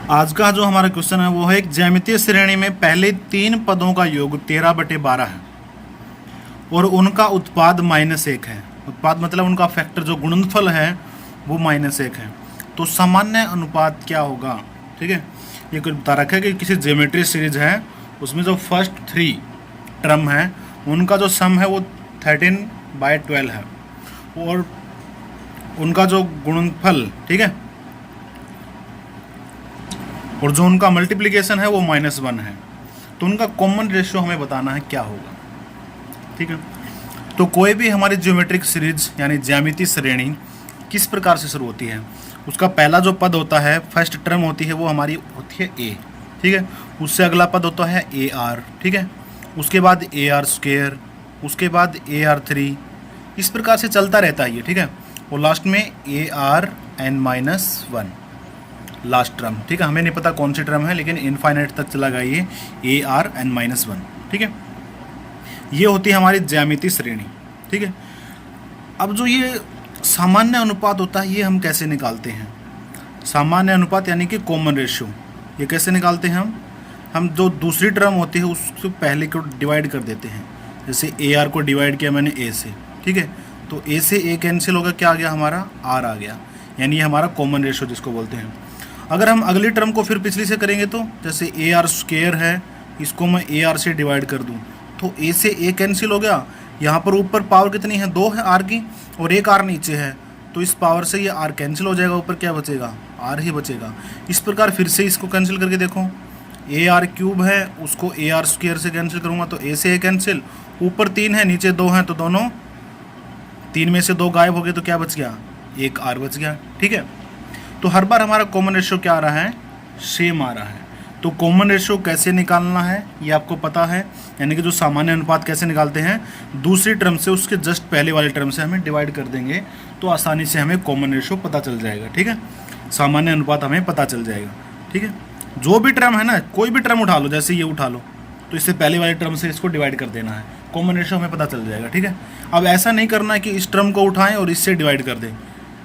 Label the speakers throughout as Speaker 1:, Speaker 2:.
Speaker 1: आज का जो हमारा क्वेश्चन है वो है एक ज्यामितीय श्रेणी में पहले 3 पदों का योग 13/12 है और उनका उत्पाद -1 है। उत्पाद मतलब उनका फैक्टर जो गुणनफल है वो -1 है। तो सामान्य अनुपात क्या होगा? ठीक है, ये कुछ बता रखा है कि किसी ज्योमेट्री सीरीज है उसमें जो फर्स्ट 3 टर्म है उनका जो सम है वो 13/12 है और उनका जो गुणनफल, ठीक है, और जो उनका मल्टीप्लिकेशन है वो -1 है। तो उनका कॉमन रेशियो हमें बताना है क्या होगा। ठीक है, तो कोई भी हमारी ज्योमेट्रिक सीरीज यानी ज्यामितीय श्रेणी किस प्रकार से शुरू होती है? उसका पहला जो पद होता है, फर्स्ट टर्म होती है, वो हमारी होती है ए। ठीक है, उससे अगला पद होता है ए आर। ठीक है, उसके बाद ए आर स्क्वेयर, उसके बाद ए आर 3, इस प्रकार से चलता रहता है ये। ठीक है, और लास्ट में A R n-1 last term. ठीक है, हमें नहीं पता कौन सी टर्म है लेकिन इनफाइनाइट तक चला गया ये ए आर n-1। ठीक है, ये होती है हमारी ज्यामितीय श्रेणी। ठीक है, अब जो ये सामान्य अनुपात होता है ये हम कैसे निकालते हैं? सामान्य अनुपात यानी कि कॉमन रेशियो, ये कैसे निकालते हैं हम जो दूसरी टर्म होती है उसको पहले को डिवाइड कर देते हैं। जैसे ए आर को डिवाइड किया मैंने ए से, ठीक है, तो ए से ए कैंसिल होगा, क्या आ गया हमारा? आर आ गया, यानी ये हमारा कॉमन रेशियो जिसको बोलते हैं। अगर हम अगली टर्म को फिर पिछली से करेंगे तो जैसे ए आर स्क्वेयर है, इसको मैं ए आर से डिवाइड कर दूँ तो ए से ए कैंसिल हो गया। यहाँ पर ऊपर पावर कितनी है? 2 है आर की, और एक आर नीचे है, तो इस पावर से ये आर कैंसिल हो जाएगा, ऊपर क्या बचेगा? आर ही बचेगा। इस प्रकार फिर से इसको कैंसिल करके देखो, ए आर क्यूब है उसको ए आर स्क्वेयर से कैंसिल करूँगा तो ए से ए कैंसिल, ऊपर 3 है नीचे 2 हैं तो दोनों 3 में से 2 गायब हो गए तो क्या बच गया? एक आर बच गया। ठीक है, तो हर बार हमारा कॉमन रेशियो क्या आ रहा है? सेम आ रहा है। तो कॉमन रेशियो कैसे निकालना है ये आपको पता है, यानी कि जो सामान्य अनुपात कैसे निकालते हैं, दूसरी टर्म से उसके जस्ट पहले वाली टर्म से हमें डिवाइड कर देंगे तो आसानी से हमें कॉमन रेशियो पता चल जाएगा। ठीक है, सामान्य अनुपात हमें पता चल जाएगा। ठीक है, जो भी टर्म है ना, कोई भी टर्म उठा लो, जैसे ये उठा लो तो इससे पहले वाली टर्म से इसको डिवाइड कर देना है, कॉमन रेशियो हमें पता चल जाएगा। ठीक है, अब ऐसा नहीं करना है कि इस टर्म को उठाएं और इससे डिवाइड कर दें,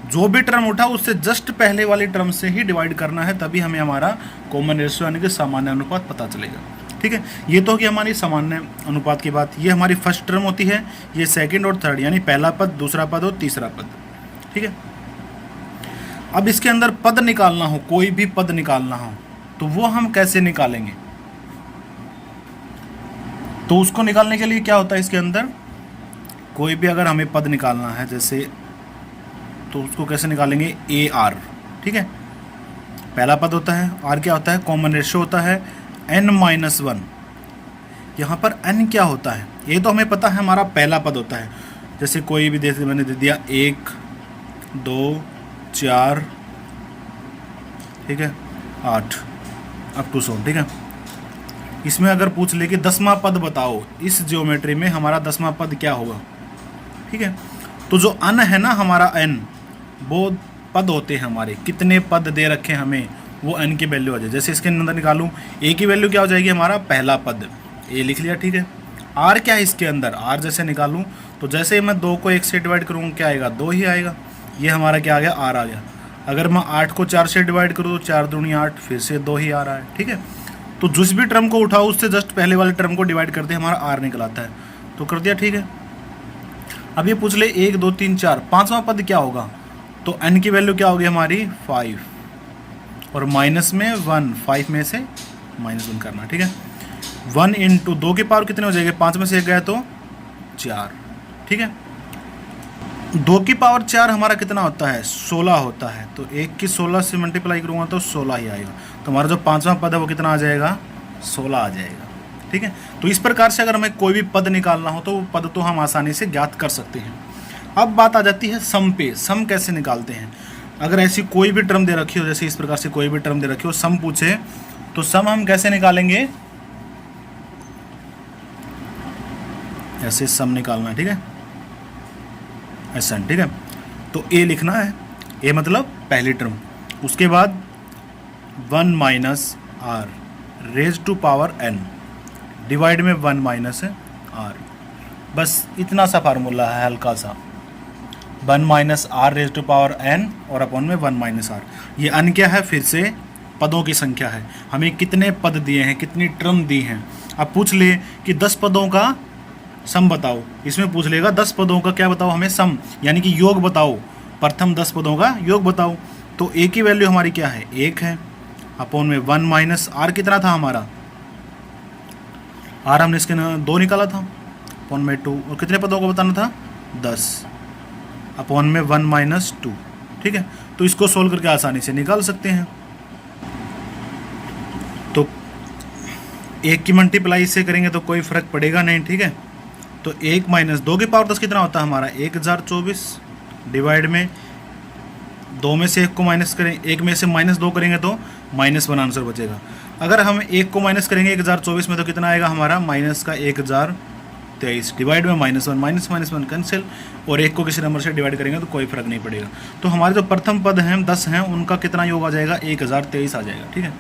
Speaker 1: जो भी टर्म उठा उससे जस्ट पहले वाली टर्म से ही डिवाइड करना है, तभी हमें हमारा कॉमन रेशियो यानी कि सामान्य अनुपात पता चलेगा। ठीक है, ये तो होगी हमारी सामान्य अनुपात की बात। ये हमारी फर्स्ट टर्म होती है, ये सेकंड और थर्ड यानी पहला पद, दूसरा पद और तीसरा पद। ठीक है, अब इसके अंदर पद निकालना हो, कोई भी पद निकालना हो तो वो हम कैसे निकालेंगे? तो उसको निकालने के लिए क्या होता है, इसके अंदर कोई भी अगर हमें पद निकालना है जैसे, तो उसको कैसे निकालेंगे? A R. ठीक है, पहला पद होता है, आर क्या होता है? कॉमन रेशियो होता है n-1। यहाँ पर n क्या होता है ये तो हमें पता है, हमारा पहला पद होता है। जैसे कोई भी जैसे मैंने दे दिया 1 2 4, ठीक है, 8 अप टू 100। ठीक है, इसमें अगर पूछ ले कि 10वां पद बताओ, इस ज्योमेट्री में हमारा 10वां पद क्या होगा? ठीक है, तो जो n है ना हमारा n, वो पद होते हैं हमारे, कितने पद दे रखे हमें वो n की वैल्यू आ जाए। जैसे इसके अंदर निकालूं, a की वैल्यू क्या हो जाएगी? हमारा पहला पद, a लिख लिया। ठीक है, r क्या है इसके अंदर? r जैसे निकालूं तो जैसे ही मैं 2 को 1 से डिवाइड करूँगा क्या आएगा? 2 ही आएगा। ये हमारा क्या आ गया? r आ गया। अगर मैं 8 को 4 से डिवाइड करूँ तो 4 दूनी 8, फिर से 2 ही आ रहा है। ठीक है, तो जिस भी टर्म को उठाओ उससे जस्ट पहले वाले टर्म को डिवाइड करते हमारा r निकल आता है, तो कर दिया। ठीक है, अब ये पूछ ले 1 2 3 4, 5वां पद क्या होगा? तो n की वैल्यू क्या होगी हमारी? 5, और माइनस में 1, 5 में से -1 करना। ठीक है, 1 इंटू 2 की पावर कितने हो जाएंगे? 5 में से 1 गया तो 4। ठीक है, 2 की पावर 4 हमारा कितना होता है? 16 होता है, तो 1 की 16 से मल्टीप्लाई करूँगा तो 16 ही आएगा। तो हमारा जो 5वां पद है वो कितना आ जाएगा? 16 आ जाएगा। ठीक है, तो इस प्रकार से अगर हमें कोई भी पद निकालना हो तो वो पद तो हम आसानी से ज्ञात कर सकते हैं। अब बात आ जाती है सम पे। सम कैसे निकालते हैं? अगर ऐसी कोई भी टर्म दे रखी हो, जैसे इस प्रकार से कोई भी टर्म दे रखी हो, सम पूछे तो सम हम कैसे निकालेंगे? ऐसे सम निकालना है। ठीक है, ऐसा। ठीक है, तो a लिखना है, a मतलब पहली टर्म, उसके बाद 1 minus r raise to power n, divide में 1 माइनस आर। बस इतना सा फार्मूला है हल्का सा, 1 minus r raise to power n और अपॉन में 1 माइनस आर। ये n क्या है? फिर से पदों की संख्या है, हमें कितने पद दिए हैं, कितनी टर्म दी हैं। अब पूछ ले कि 10 पदों का सम बताओ, इसमें पूछ लेगा 10 पदों का क्या बताओ हमें, सम यानी कि योग बताओ, प्रथम 10 पदों का योग बताओ। तो ए की वैल्यू हमारी क्या है, 1 है, अपॉन में 1 माइनस आर कितना था हमारा, आर हमने इसके 2 निकाला था, अपॉन में 2, और कितने पदों को बताना था 10, अपॉन में 1 माइनस 2। ठीक है, तो इसको सोल्व करके आसानी से निकाल सकते हैं। तो 1 की मल्टीप्लाई इससे करेंगे तो कोई फर्क पड़ेगा नहीं। ठीक है, तो 1 माइनस 2 की पावर 10 कितना होता है हमारा 1024, डिवाइड में 2 में से 1 को माइनस करें, 1 में से -2 करेंगे तो -1 आंसर बचेगा। अगर हम 1 को माइनस करेंगे 1024 में तो कितना आएगा हमारा माइनस का 1023, डिवाइड में -1, -1 कैंसिल, और 1 को किसी नंबर से डिवाइड करेंगे तो कोई फर्क नहीं पड़ेगा। तो हमारे जो प्रथम पद हैं 10 हैं, उनका कितना योग आ जाएगा 1023 आ जाएगा। ठीक है,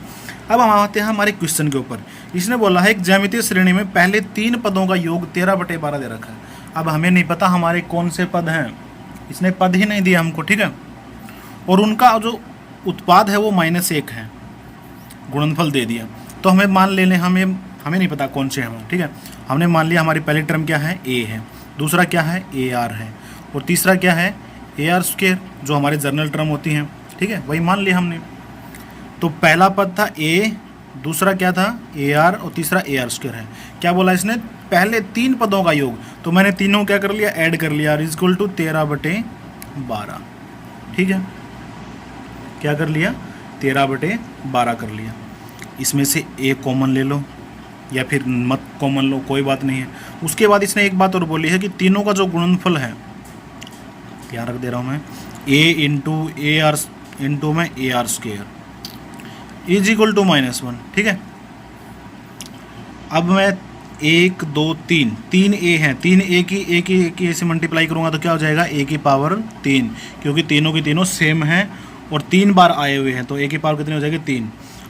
Speaker 1: अब हम आते हैं हमारे क्वेश्चन के ऊपर। इसने बोला है एक ज्यामितीय श्रेणी में पहले 3 पदों का योग 13/12 दे रखा है। अब हमें नहीं पता हमारे कौन से पद हैं, इसने पद ही नहीं दिया हमको। ठीक है, और उनका जो उत्पाद है वो -1 है, गुणनफल दे दिया। तो हमें मान लेने, हमें नहीं पता कौन से हैं। ठीक है, हमने मान लिया हमारी पहली टर्म क्या है a है, दूसरा क्या है AR है, और तीसरा क्या है AR², जो हमारे जर्नल टर्म होती हैं। ठीक है, वही मान लिया हमने। तो पहला पद था A, दूसरा क्या था AR, और तीसरा AR² है। क्या बोला इसने, पहले 3 पदों का योग, तो मैंने तीनों क्या कर लिया, ऐड कर लिया, इक्वल टू 13/12। ठीक है, क्या कर लिया 13/12 कर लिया। इसमें से A कॉमन ले लो या फिर मत कॉमन लो, कोई बात नहीं है। उसके बाद इसने एक बात और बोली है कि तीनों का जो गुणनफल है, ध्यान रख दे रहा हूँ मैं, A इंटू AR इंटू में AR² इज इक्वल टू -1। ठीक है, अब मैं 1 2 3 A हैं, 3 A की ऐसे मल्टीप्लाई करूँगा तो क्या हो जाएगा A की पावर 3, क्योंकि तीनों की तीनों सेम हैं और 3 बार आए हुए हैं, तो A की पावर कितनी हो जाएगी 3।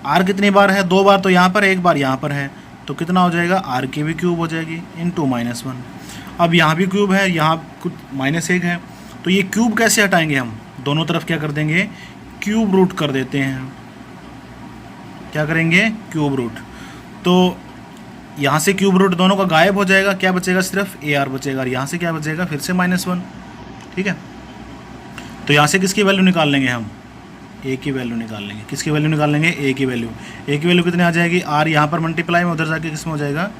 Speaker 1: R कितनी बार है, 2 बार, तो यहाँ पर 1 बार यहाँ पर है, तो कितना हो जाएगा R की भी क्यूब हो जाएगी इंटू -1। अब यहाँ भी क्यूब है, यहाँ कुछ -1 है, तो ये क्यूब कैसे हटाएंगे हम, दोनों तरफ क्या कर देंगे, क्यूब रूट कर देते हैं। क्या करेंगे, क्यूब रूट। तो यहाँ से क्यूब रूट दोनों का गायब हो जाएगा, क्या बचेगा, सिर्फ AR बचेगा, और यहाँ से क्या बचेगा, फिर से -1। ठीक है, तो यहाँ से किसकी वैल्यू निकाल लेंगे हम, A की वैल्यू निकाल लेंगे। किसकी वैल्यू निकाल लेंगे, A की वैल्यू। A की वैल्यू कितनी आ जाएगी, R यहाँ पर मल्टीप्लाई में, उधर जाके किस में हो जाएगा,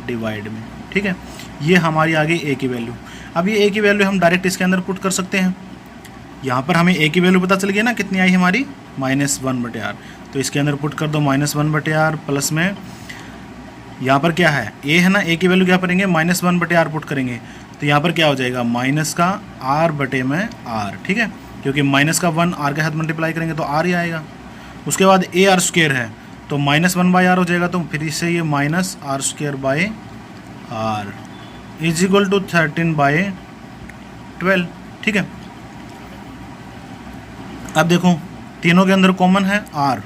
Speaker 1: डिवाइड में। ठीक है, ये हमारी आ गई A की वैल्यू। अब ये A की वैल्यू हम डायरेक्ट इसके अंदर पुट कर सकते हैं। यहाँ पर हमें A की वैल्यू पता चल गई ना, कितनी आई हमारी -1/R, तो इसके अंदर पुट कर दो -1/R, प्लस में यहाँ पर क्या है A है ना, A की वैल्यू क्या करेंगे, -1/R पुट करेंगे, तो यहाँ पर क्या हो जाएगा माइनस का R/R। ठीक है, क्योंकि माइनस का 1 R के साथ मल्टीप्लाई करेंगे तो R ही आएगा। उसके बाद AR² है तो -1/R हो जाएगा, तो फिर इससे ये -R² इज इक्वल टू 13/12। ठीक है, अब देखो तीनों के अंदर कॉमन है R,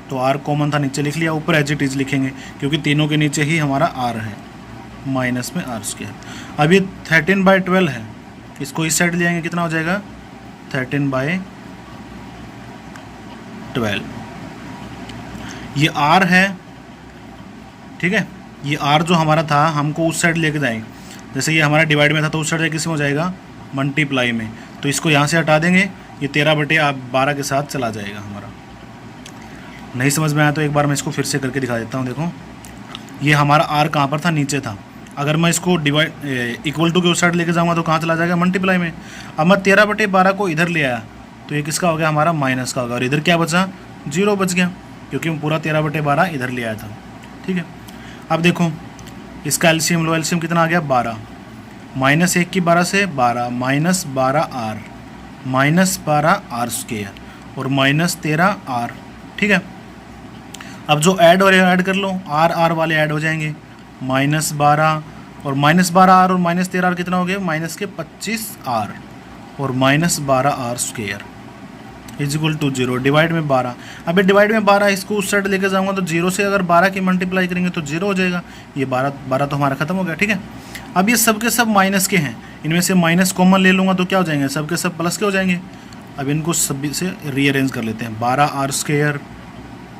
Speaker 1: तो R कॉमन था, नीचे लिख लिया, ऊपर एज इट इज लिखेंगे क्योंकि तीनों के नीचे ही हमारा R है, माइनस में R²। अब ये 13/12 है, इसको इस साइड ले जाएंगे, कितना हो जाएगा 13/12। ये R है। ठीक है, ये R जो हमारा था हमको उस साइड लेके जाएंगे, जैसे ये हमारा डिवाइड में था तो उस साइड किस में हो जाएगा, मल्टीप्लाई में, तो इसको यहाँ से हटा देंगे, ये 13/12 के साथ चला जाएगा हमारा। नहीं समझ में आया तो एक बार मैं इसको फिर से करके दिखा देता हूँ। देखो ये हमारा R कहाँ पर था, नीचे था, अगर मैं इसको डिवाइड इक्वल टू के उस साइड लेके जाऊँगा तो कहाँ चला जाएगा, मल्टीप्लाई में। अब मैं 13/12 को इधर ले आया तो ये किसका हो गया, हमारा माइनस का होगा, और इधर क्या बचा, 0 बच गया, क्योंकि मैं पूरा 13/12 इधर ले आया था। ठीक है, अब देखो इसका एलसीएम लो, एलसीएम कितना आ गया 12, -1 की 12 से 12, -12R, -12R² और -13R। ठीक है, अब जो ऐड और ऐड कर लो, R वाले ऐड हो जाएंगे, -12 और -12R और -13R कितना हो गया, -25R और -12R² is equal to 0, divide में 12। अब ये डिवाइड में 12 इसको उस साइड लेके जाऊंगा तो 0 से अगर 12 की मल्टीप्लाई करेंगे तो 0 हो जाएगा, ये 12 तो हमारा खत्म हो गया। ठीक है, अब ये सब के सब माइनस के हैं, इनमें से माइनस कॉमन ले लूँगा तो क्या हो जाएंगे, सब के सब प्लस के हो जाएंगे। अब इनको सभी से रीअरेंज कर लेते हैं, 12R²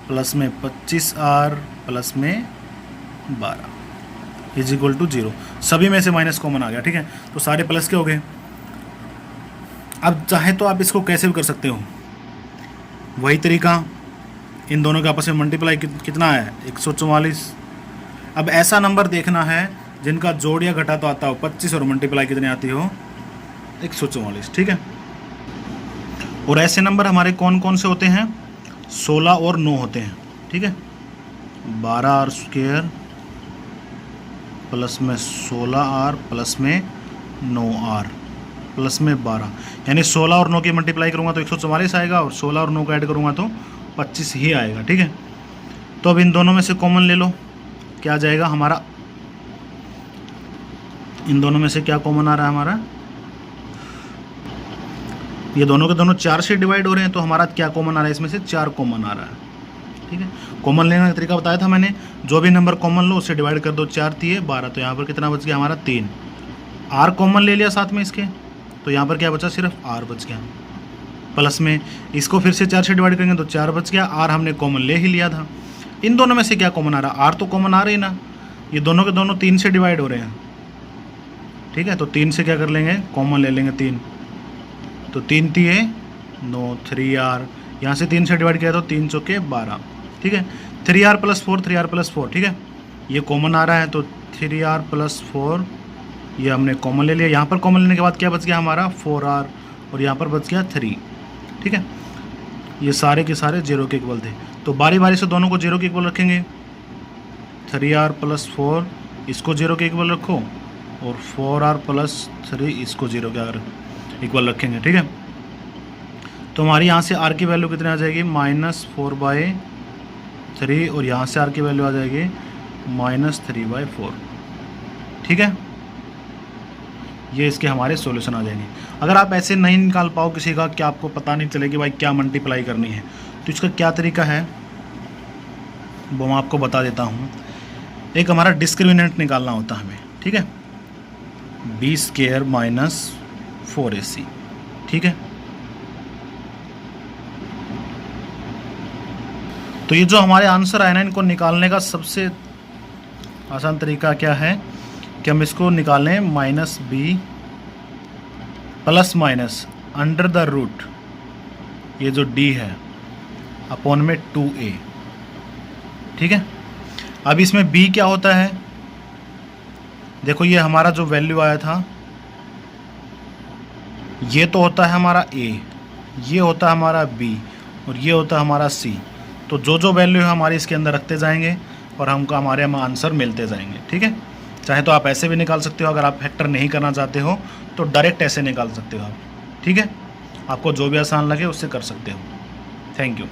Speaker 1: प्लस में 25R प्लस में 12 इज इक्वल टू 0। सभी में से माइनस कॉमन आ गया, ठीक है। तो सारे प्लस के हो गए। अब चाहे तो आप इसको कैसे भी कर सकते हो, वही तरीका, इन दोनों के आपस में मल्टीप्लाई कितना है 144। अब ऐसा नंबर देखना है जिनका जोड़ या घटा तो आता हो 25 और मल्टीप्लाई कितने आती हो 144, ठीक है। और ऐसे नंबर हमारे कौन कौन से होते हैं, 16 और 9 होते हैं, ठीक है। 12R स्क्वायर प्लस में 16R प्लस में 9R प्लस में 12, यानी 16 और 9 की मल्टीप्लाई करूँगा तो 144 आएगा और 16 और 9 को ऐड करूँगा तो 25 ही आएगा, ठीक है। तो अब इन दोनों में से कॉमन ले लो, क्या जाएगा हमारा, इन दोनों में से क्या कॉमन आ रहा है हमारा, ये दोनों के दोनों 4 से डिवाइड हो रहे हैं, तो हमारा क्या कॉमन आ रहा है, इसमें से 4 कॉमन आ रहा है, ठीक है। कॉमन लेने का तरीका बताया था मैंने, जो भी नंबर कॉमन लो उससे डिवाइड कर दो, 4 3 12, तो यहाँ पर कितना बच गया हमारा 3। R कॉमन ले लिया साथ में इसके, तो यहाँ पर क्या बचा, सिर्फ R बच गया। प्लस में इसको फिर से 4 से डिवाइड करेंगे तो 4 बच गया, R हमने कॉमन ले ही लिया था। इन दोनों में से क्या कॉमन आ रहा है, R तो कॉमन आ रही ना, ये दोनों के दोनों 3 से डिवाइड हो रहे हैं, ठीक है। तो 3 से क्या कर लेंगे, कॉमन ले लेंगे 3, तो 3 3 9 3R, यहाँ से 3 से डिवाइड किया तो 3 चौके 12, ठीक है। 3R प्लस 4 3R प्लस 4, ठीक है, ये कॉमन आ रहा है तो 3R प्लस 4 ये हमने कॉमन ले लिया। यहाँ पर कॉमन लेने के बाद क्या बच गया हमारा 4R और यहाँ पर बच गया 3, ठीक है। ये सारे के सारे 0 के इक्वल थे, तो बारी बारी से दोनों को 0 के इक्वल रखेंगे। 3R प्लस 4 इसको 0 के इक्वल रखो और 4R प्लस 3 इसको 0 के इक्वल रखेंगे, ठीक है। तो हमारी यहाँ से R की वैल्यू कितनी आ जाएगी, -4/3 और यहाँ से R की वैल्यू आ जाएगी -3/4, ठीक है। ये इसके हमारे सॉल्यूशन आ जाएंगे। अगर आप ऐसे नहीं निकाल पाओ किसी का, क्या आपको पता नहीं चले कि भाई क्या मल्टीप्लाई करनी है, तो इसका क्या तरीका है वो मैं आपको बता देता हूँ। एक हमारा डिस्क्रिमिनेंट निकालना होता है हमें, ठीक है, b² - 4ac, ठीक है। तो ये जो हमारे आंसर आए ना, इनको निकालने का सबसे आसान तरीका क्या है कि हम इसको निकालें -b plus minus under the root, ये जो d है अपॉन में 2a, ठीक है। अब इसमें b क्या होता है, देखो ये हमारा जो वैल्यू आया था ये तो होता है हमारा a, ये होता है हमारा b और ये होता है हमारा c। तो जो जो वैल्यू है हमारी इसके अंदर रखते जाएंगे और हमको हमारे आंसर मिलते जाएंगे, ठीक है। चाहे तो आप ऐसे भी निकाल सकते हो, अगर आप फैक्टर नहीं करना चाहते हो तो डायरेक्ट ऐसे निकाल सकते हो आप, ठीक है। आपको जो भी आसान लगे उससे कर सकते हो। Thank you.